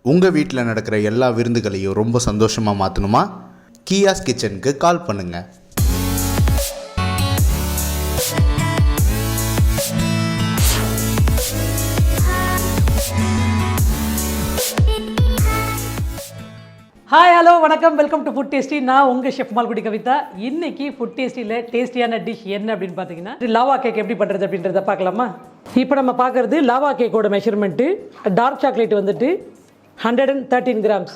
உங்கள் வீட்டில் நடக்கிற எல்லா விருந்துகளையும் ரொம்ப சந்தோஷமாக மாற்றணுமா? கீயாஸ் கிச்சனுக்கு கால் பண்ணுங்கள். ஹாய் ஹலோ வணக்கம், வெல்கம் டு ஃபுட் டேஸ்டி. நான் உங்கள் ஷெஃப் மால்குடி கவிதா. இன்றைக்கி ஃபுட் டேஸ்டியில் டேஸ்டியான டிஷ் என்ன அப்படின்னு பார்த்தீங்கன்னா, லாவா கேக் எப்படி பண்ணுறது அப்படின்றத பார்க்கலாமா? இப்போ நம்ம பார்க்குறது லாவா கேக்கோட மெஷர்மெண்ட்டு. டார்க் சாக்லேட் வந்துட்டு 113 grams,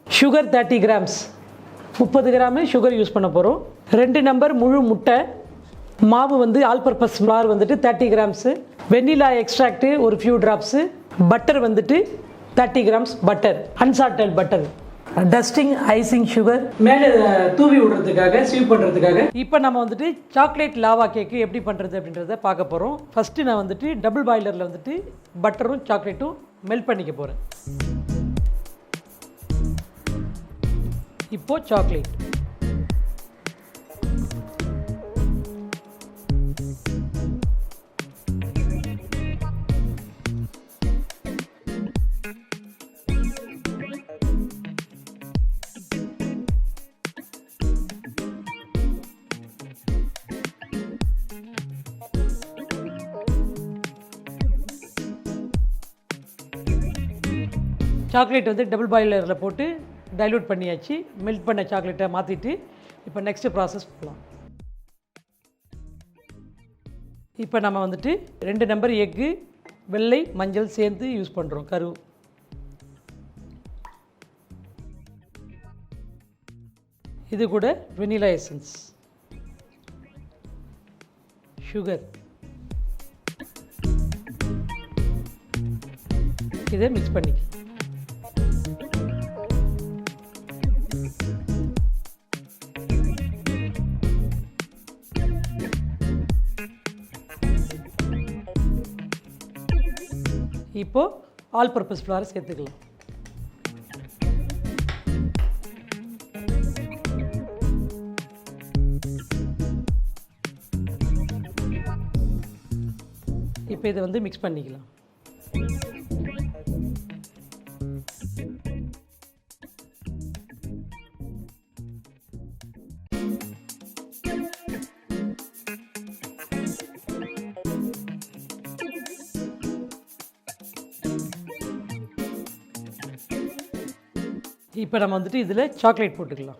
sugar 30 grams, 30 gram sugar use பண்ண போகிறோம். 2 நம்பர் முழு முட்டை, மாவு வந்து ஆல் பர்பஸ் ஃப்ளார் வந்துட்டு 30 கிராம்ஸு, வெண்ணிலா எக்ஸ்ட்ராக்ட்டு ஒரு ஃபியூ ட்ராப்ஸு, பட்டர் வந்துட்டு 30 grams butter, unsalted butter, dusting icing sugar மேலே தூவி விடுறதுக்காக, ஸ்வீப் பண்ணுறதுக்காக. இப்போ நம்ம வந்துட்டு சாக்லேட் லாவா கேக்கு எப்படி பண்ணுறது அப்படின்றத பார்க்க போகிறோம். ஃபஸ்ட்டு நான் வந்துட்டு டபுள் பாய்லரில் வந்துட்டு பட்டரும் சாக்லேட்டும் மெல்ட் பண்ணிக்க போகிறேன். இப்போது சாக்லேட், சாக்லேட் வந்து டபுள் பாய்லரில் போட்டு டைல்யூட் பண்ணியாச்சு. மெல்ட் பண்ண சாக்லேட்டை மாற்றிட்டு இப்போ நெக்ஸ்ட்டு ப்ராசஸ் போகலாம். இப்போ நம்ம வந்துட்டு 2 நம்பர் எக்கு, வெள்ளை மஞ்சள் சேர்ந்து யூஸ் பண்ணுறோம், கரு. இது கூட வெனிலா எசன்ஸ், சுகர், இதை மிக்ஸ் பண்ணிக்கலாம். இப்போது ஆல் பர்பஸ் ஃப்ளாரை சேர்த்துக்கலாம். இப்போ இதை வந்து மிக்ஸ் பண்ணிக்கலாம். இப்போ நம்ம வந்துட்டு இதில் சாக்லேட் போட்டுக்கலாம்.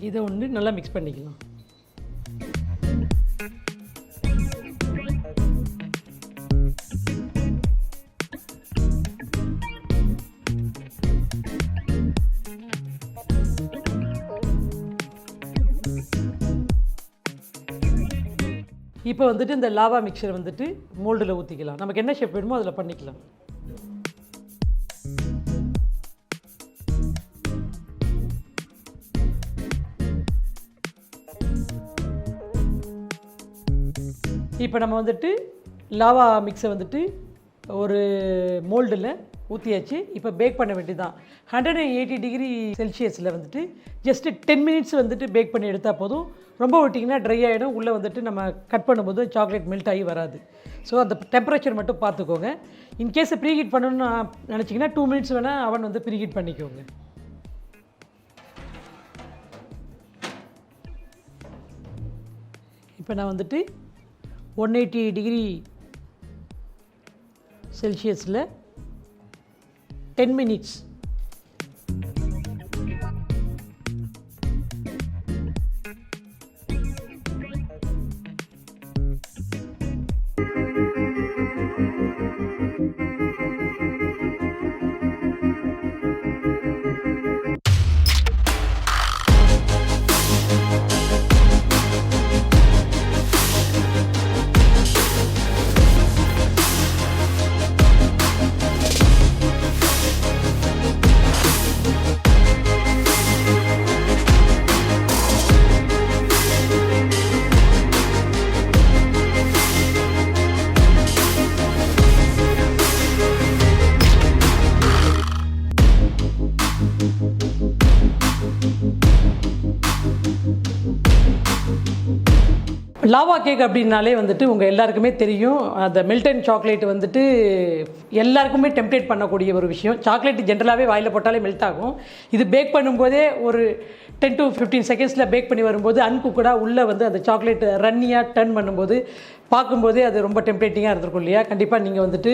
இதை ஒன்று நல்லா மிக்ஸ் பண்ணிக்கலாம். இப்போ வந்துட்டு இந்த லாவா மிக்சரை வந்துட்டு மோல்டில் ஊற்றிக்கலாம். நமக்கு என்ன ஷேப் வேணுமோ அதில் பண்ணிக்கலாம். இப்போ நம்ம வந்துட்டு லாவா மிக்ஸை வந்துட்டு ஒரு மோல்டில் ஊற்றியாச்சு. இப்போ பேக் பண்ண வேண்டியதுதான். 180 டிகிரி செல்சியஸில் வந்துட்டு ஜஸ்ட்டு 10 மினிட்ஸ் வந்துட்டு பேக் பண்ணி எடுத்தால் போதும். ரொம்ப விட்டிங்கன்னா ட்ரை ஆகிடும். உள்ளே வந்துட்டு நம்ம கட் பண்ணும்போது சாக்லேட் மெல்ட் ஆகி வராது. ஸோ அந்த டெம்பரேச்சர் மட்டும் பார்த்துக்கோங்க. இன்கேஸ் ப்ரீஹீட் பண்ணணும்னு நினச்சிங்கன்னா 2 மினிட்ஸ் வேணால் அவன் வந்து ப்ரீஹீட் பண்ணிக்கோங்க. இப்போ நான் வந்துட்டு 180 டிகிரி செல்சியஸில் 10 மினிட்ஸ் லாவா கேக் அப்படின்னாலே வந்துட்டு உங்கள் எல்லாருக்குமே தெரியும். அந்த மெல்டன் சாக்லேட் வந்துட்டு எல்லாருக்குமே டெம்ப்டேட் பண்ணக்கூடிய ஒரு விஷயம். சாக்லேட் ஜென்ரலாகவே வாயில் போட்டாலே மெல்ட் ஆகும். இது பேக் பண்ணும்போதே ஒரு 10 to 15 செகண்ட்ஸில் பேக் பண்ணி வரும்போது அன்குக்கடாக உள்ளே வந்து அந்த சாக்லேட் ரன்னியாக டர்ன் பண்ணும்போது பார்க்கும்போதே அது ரொம்ப டெம்ப்டேட்டிங்காக இருந்திருக்கும் இல்லையா? கண்டிப்பாக நீங்கள் வந்துட்டு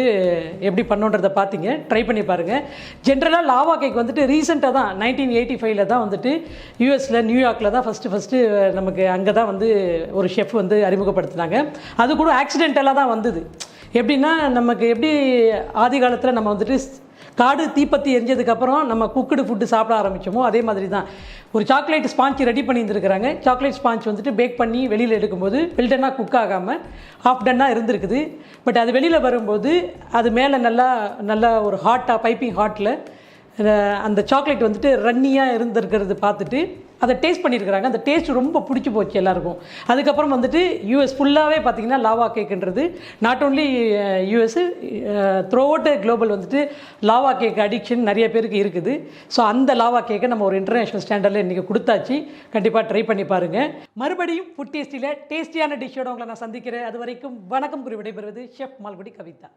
எப்படி பண்ணுன்றதை பார்த்தீங்க, ட்ரை பண்ணி பாருங்கள். ஜென்ரலாக லாவா கேக் வந்துட்டு ரீசெண்டாக தான் 1985 தான் வந்துட்டு யூஎஸில் நியூயார்க்கில் தான் ஃபஸ்ட்டு நமக்கு அங்கே தான் வந்து ஒரு ஷெஃப் வந்து அறிமுகப்படுத்தினாங்க. அது கூட ஆக்சிடென்டலாக தான் வந்தது. எப்படின்னா நமக்கு எப்படி ஆதி காலத்தில் நம்ம வந்துட்டு காடு தீப்பத்தி எரிஞ்சதுக்கப்புறம் நம்ம குக்குடு ஃபுட்டு சாப்பிட ஆரம்பித்தோமோ அதே மாதிரி தான் ஒரு சாக்லேட் ஸ்பாஞ்ச் ரெடி பண்ணியிருந்துருக்குறாங்க. சாக்லேட் ஸ்பாஞ்ச் வந்துட்டு பேக் பண்ணி வெளியில் எடுக்கும்போது வெல்டனாக குக் ஆகாமல் ஹாஃப் டன்னாக இருந்திருக்குது. பட் அது வெளியில் வரும்போது அது மேலே நல்லா ஒரு ஹாட்டாக பைப்பிங் ஹாட்டில் அந்த சாக்லேட் வந்துட்டு ரன்னியாக இருந்திருக்கிறது பார்த்துட்டு அதை டேஸ்ட் பண்ணியிருக்கிறாங்க. அந்த டேஸ்ட் ரொம்ப பிடிச்சி போச்சு எல்லாருக்கும். அதுக்கப்புறம் வந்துட்டு யூஎஸ் ஃபுல்லாகவே பார்த்திங்கன்னா லாவா கேக்குன்றது not only US throughout global வந்துட்டு லாவா கேக் அடிக்ஷன் நிறைய பேருக்கு இருக்குது. ஸோ அந்த லாவா கேக்கை நம்ம ஒரு இன்டர்நேஷ்னல் ஸ்டாண்டர்டில் இன்றைக்கி கொடுத்தாச்சு. கண்டிப்பாக ட்ரை பண்ணி பாருங்கள். மறுபடியும் ஃபுட் டேஸ்டியில் டேஸ்டியான டிஷ்ஷோட உங்களை நான் சந்திக்கிறேன். அது வரைக்கும் வணக்கம் கூறி விடைபெறுவது ஷெஃப் மால்குடி கவிதா.